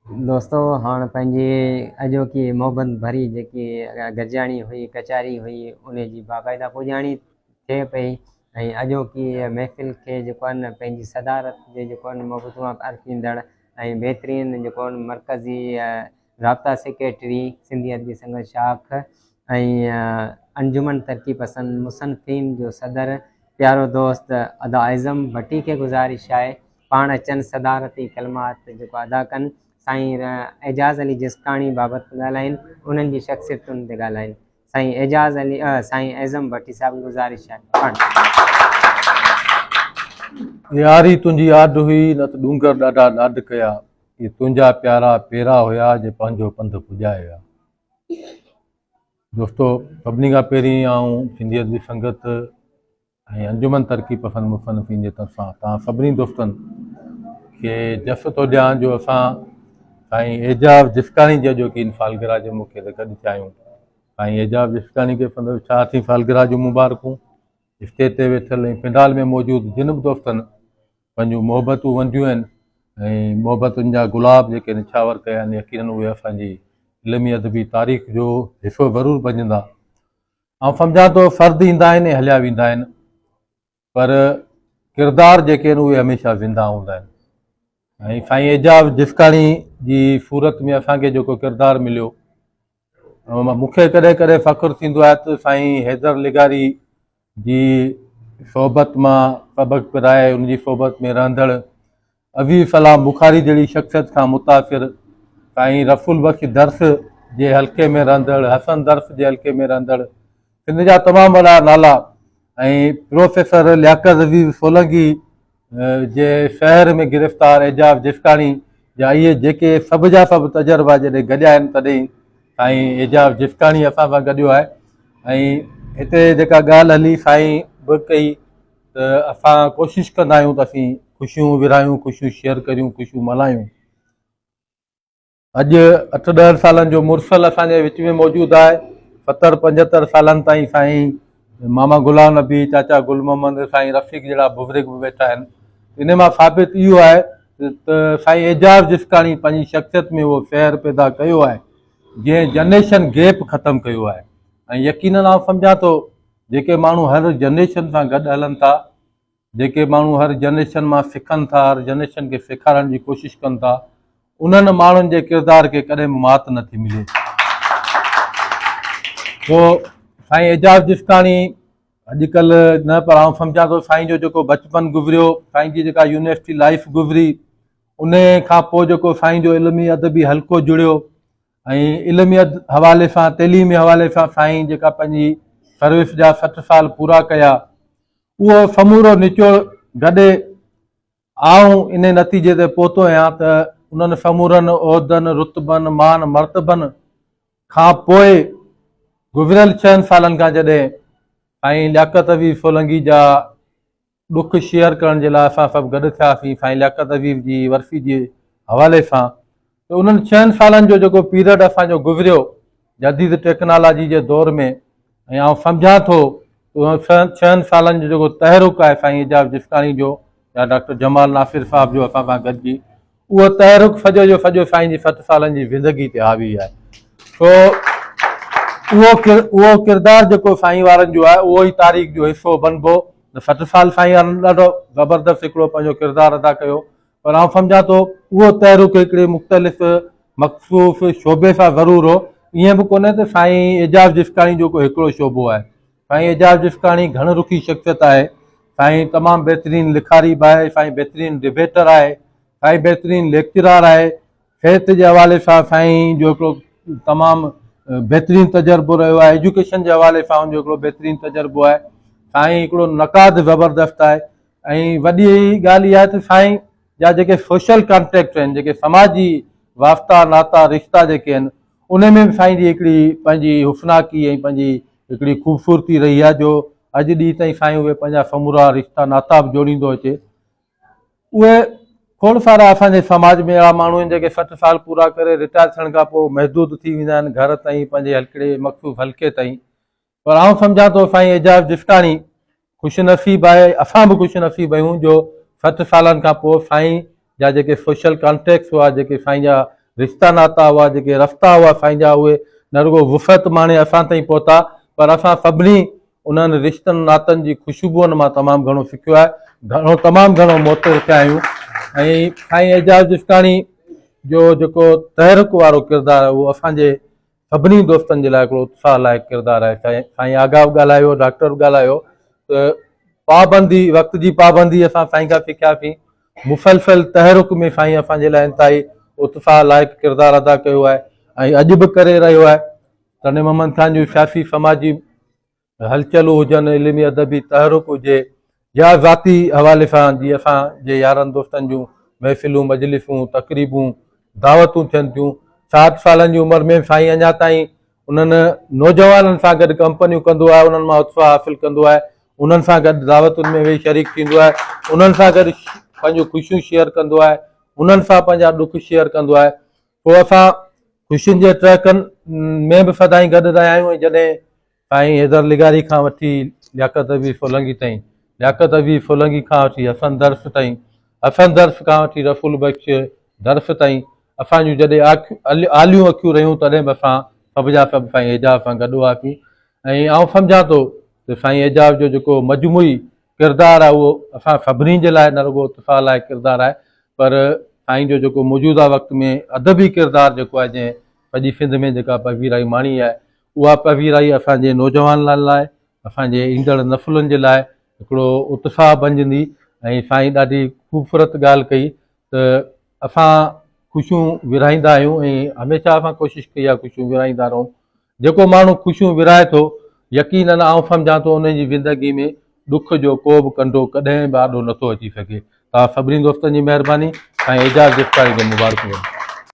दोस्तों हाँ पंहिंजी अॼोकी मोहबत भरी जेकी गरजाणी हुई कचारी हुई उन जी बाक़ाइदा पुॼाणी थिए पई ऐं अॼोकी महफ़िल खे जेको आहे न पंहिंजी सदारत जे जेको आहे न मौजूदु अर्ज़ींदड़ ऐं बहितरीनु जेको आहे न मरकज़ी राब्ता सेक्रेटरी सिंधी अदबी संघ शाख ऐं अंजुमन तरक़ी पसंद मुसनफ़ीन जो सदर प्यारो दोस्त अदा आज़म भट्टी खे गुज़ारिश आहे पाण अचनि सदारती कलमात जेको अदा कनि। साईं एजाज़ अली जिस्काणी बाबति ॻाल्हाइनि, उन्हनि जी शख़्सियतुनि ते ॻाल्हाइनि। साईं एजाज़ अली साईं एज़म भट्टी साहिब गुज़ारिश आहे। यारी तुंहिंजी यादि हुई न त डूंगर ॾाढा ॾाढ कया, ये तुंहिंजा प्यारा पेरा हुया जे पंहिंजो पंध पुॼाया। दोस्तो, सभिनी खां पहिरीं आऊं सिंधी अदबी संगत ऐं अंजुमन तरक़ी पसंद मुसनफ़ीन जे तरफ़ां तव्हां सभिनी दोस्तनि खे जस थो ॾियां जो असां साईं एजाज़ जिस्काणी जी जो की इन सालगिरह जे मौक़े ते गॾु थिया आहियूं। साईं एजाज़ जिस्काणी खे 50 सालगिरह जूं मुबारकूं। स्टेज ते वेठल ऐं पिंडाल में मौजूदु जिन बि दोस्तनि पंहिंजूं मोहबतूं वंडियूं आहिनि ऐं मोहबतुनि जा गुलाब जेके निछावर कया आहिनि, यकीनन उहे असांजी इल्मी अदबी तारीख़ जो हिसो ज़रूरु बणजंदा। ऐं सम्झां थो फ़र्द ईंदा आहिनि ऐं हलिया वेंदा आहिनि, पर किरदार जेके आहिनि उहे हमेशह ज़िंदा हूंदा आहिनि। ऐं साईं एजाज़ जिस्काणी जी सूरत में असांखे जेको किरदारु मिलियो, मूंखे कॾहिं कॾहिं फ़ख़ुरु थींदो आहे त साईं हैदर लिगारी जी सोबत मां सबक़ पिराए उनजी सोबत में रहंदड़ अज़ीज़ सलाम बुखारी जहिड़ी शख़्सियत खां मुतासिर साईं रसूल बख्श दर्स जे हल्के में रहंदड़, हसन दर्स जे हल्के में रहंदड़ सिंध जा तमामु वॾा नाला ऐं प्रोफेसर लियाकत अज़ीज़ सोलंकी जे शहर में गिरफ़्तार एजाज़ जिस्काणी जा इहे जेके सभ जा सभु तजुर्बा जॾहिं गॾिया आहिनि, तॾहिं साईं एजाज़ जिस्काणी असां सां गॾियो आहे। ऐं हिते जेका ॻाल्हि हली साईं बि कई त असां कोशिशि कंदा आहियूं त असीं ख़ुशियूं विरहायूं, ख़ुशियूं शेयर करियूं, ख़ुशियूं मल्हायूं। अॼु 8-10 सालनि जो मुरसल असांजे विच में मौजूदु आहे। 70-75 सालनि ताईं साईं मामा गुलाम नबी, चाचा गुल मोहम्मद, साईं रफ़ीक जहिड़ा बुज़ुर्ग बि वेठा आहिनि। इन मां साबित इहो आहे त साईं एजाज़ जिस्काणी पंहिंजी शख़्सियत में उहो फ़ैर पैदा कयो आहे जंहिं जनरेशन गैप ख़तमु कयो आहे। ऐं यकीनन आउं सम्झां थो जेके माण्हू हर जनरेशन सां गॾु हलनि था, जेके माण्हू हर जनरेशन मां सिखनि था, हर जनरेशन खे सेखारण जी कोशिशि कनि था, उन्हनि माण्हुनि जे किरदार खे कॾहिं मात नथी मिले। पोइ साईं एजाज़ जिस्काणी अॼुकल्ह न, पर आउं सम्झां थो साईं जो जेको बचपन गुज़रियो, साईं जी जेका यूनिवर्सिटी लाइफ गुज़री, उन खां पोइ जेको साईं जो इल्मी अदबी हल्को जुड़ियो ऐं इल्मी हवाले सां, तइलीमी हवाले सां साईं जेका पंहिंजी सर्विस जा 60 साल पूरा कया, उहो समूरो निचोड़ गॾे आऊं इन नतीजे ते पहुतो आहियां त उन्हनि समूरनि उहिदनि, रुतबनि, मान मर्तबनि खां पोइ गुज़िरियल 6 सालनि खां जॾहिं साईं लियाकत अज़ीज़ सोलंकी जा ॾुख शेयर करण जे लाइ असां सभु गॾु थियासीं साईं लियाकत अज़ीज़ जी वर्सी जे हवाले सां, त उन्हनि 6 सालनि जो जेको पीरियड असांजो गुज़रियो जदीद टेक्नोलॉजी जे दौर में, ऐं आउं सम्झां थो 6 सालनि जो जेको तहरुक आहे साईं एजाज़ जिस्काणी जो या डॉक्टर जमाल नासिर साहिब जो असां सां गॾिजी, उहो तहरुक सॼो जो सॼो साईं जी 60 सालनि जी ज़िंदगी ते हावी आहे। तो उहो किरदारु जेको साईं वारनि जो आहे उहो ई तारीख़ जो हिसो बणिबो। 60 साल साईं वारनि ॾाढो ज़बरदस्त हिकिड़ो पंहिंजो किरदारु अदा कयो, पर आउं सम्झां थो उहो तहरुक हिकिड़े मुख़्तलिफ़ मख़सूस शोबे सां ज़रूरु हो। ईअं बि कोन्हे त साईं एजाज़ जिस्काणी जो कोई हिकिड़ो शोबो आहे। साईं एजाज़ जिस्काणी घण रुखी शख़्सियत आहे। साईं तमामु बहितरीनु लिखारी बि आहे, साईं बहितरीनु डिबेटर आहे, साईं बहितरीनु लेक्चरार आहे। सिहत जे हवाले सां साईं जो हिकिड़ो तमामु बहितरीनु तजुर्बो रहियो आहे। एजुकेशन जे हवाले सां उनजो हिकिड़ो बहितरीनु तजुर्बो आहे। साईं हिकिड़ो नक़ाद ज़बरदस्त आहे। ऐं वॾी ॻाल्हि इहा आहे त साईं जा जेके सोशल कॉन्टेक्ट आहिनि, जेके समाजी वास्ता नाता रिश्ता जेके आहिनि, उन में बि साईं जी हिकिड़ी पंहिंजी हुस्नाकी ऐं पंहिंजी हिकिड़ी ख़ूबसूरती रही आहे, जो अॼु ॾींहं ताईं साईं उहे पंहिंजा समूरा रिश्ता नाता बि जोड़ींदो अचे। उहे खोड़ सारा असांजे समाज में अहिड़ा माण्हू आहिनि जेके 60 साल पूरा करे रिटायर थियण खां पोइ महदूद थी वेंदा आहिनि घर ताईं, पंहिंजे हिकिड़े मख़सूस हल्के ताईं। पर आउं सम्झां थो साईं एजाज़ जिस्काणी ख़ुशनसीब आहे, असां बि ख़ुशनसीब आहियूं जो 60 सालनि खां पोइ साईं जा जेके सोशल कॉन्टेक्ट्स हुआ, जेके साईं जा रिश्ता नाता हुआ, जेके रस्ता हुआ साईं जा, उहे न रुगो वुफ़त माणे असां ताईं पहुता, पर असां सभिनी उन्हनि रिश्तनि नातनि जी ख़ुशबूअनि मां तमामु घणो सिखियो आहे, तमामु घणो मोतो रखिया आहियूं। ऐं साईं एजाज़ जिस्ताणी जो जेको तहरीक वारो किरदारु आहे, उहो असांजे सभिनी दोस्तनि जे लाइ हिकिड़ो उत्साह लाइक़ु किरदारु आहे। साईं आगा बि ॻाल्हायो, डॉक्टर बि ॻाल्हायो, त पाबंदी, वक़्त जी पाबंदी असां साईं खां सिखियासीं। मुसलसल तहरीक में साईं असांजे लाइ इंतिहाई उत्साह लाइक़ु किरदारु अदा कयो आहे ऐं अॼु बि करे रहियो आहे। तने मोहम्मद ख़ान जूं सियासी समाजी हलचलूं हुजनि, इल्मी अदबी तहरीक हुजे, या ज़ाती हवाले सां जीअं असांजे यारनि दोस्तनि जूं महफ़िलूं, मजलिसूं, तक़रीबूं, दावतूं थियनि थियूं। 60 सालनि जी उमिरि में साईं अञा ताईं उन्हनि नौजवाननि सां गॾु कंपनियूं कंदो आहे, उन्हनि मां उत्साह हासिलु कंदो आहे, उन्हनि सां गॾु दावतुनि में वेही शरीक थींदो आहे, उन्हनि सां गॾु पंहिंजूं ख़ुशियूं शेयर कंदो आहे, उन्हनि सां पंहिंजा ॾुख शेयर कंदो आहे। पोइ असां ख़ुशियुनि जे ट्रैकनि में बि सदाईं गॾु रहिया आहियूं। ऐं जॾहिं साईं हैदर लिगारी खां वठी लियाकत अज़ीज़ सोलंकी ताईं, लियाकत अज़ीज़ सोलंकी खां वठी हसन दर्स ताईं, हसन दर्स खां वठी रसूल बख्श दर्स ताईं, असांजूं जॾहिं आलियूं अखियूं रहियूं, तॾहिं बि असां सभ जा सभु साईं एजाज़ सां गॾु हुआसीं। ऐं आउं सम्झां थो त साईं एजाज़ जो जेको मजमूई किरदारु आहे, उहो असां सभिनी जे लाइ न रुगो उत्साह लाइक़ु किरदारु आहे, पर साईं जो जेको मौजूदा वक़्त में अदबी किरदारु जेको आहे, जंहिं सॼी सिंध में जेका पवीराई माणी आहे, उहा पवीराई असांजे नौजवाननि लाइ, असांजे ईंदड़ नसलुनि जे लाइ हिकिड़ो उत्साह बणिजंदी। ऐं साईं ॾाढी ख़ूबसूरत ॻाल्हि कई त असां ख़ुशियूं विरहाईंदा आहियूं ऐं हमेशह असां कोशिशि कई आहे ख़ुशियूं विरहाईंदा रहूं। जेको माण्हू ख़ुशियूं विरहाए थो, यकीनन आउं सम्झां थो उन जी ज़िंदगी में ॾुख जो को बि कंडो कॾहिं बि आॾो नथो अची सघे। तव्हां सभिनी दोस्तनि जी महिरबानी। ऐं एजाज़ जिस्ताणी जो मुबारक।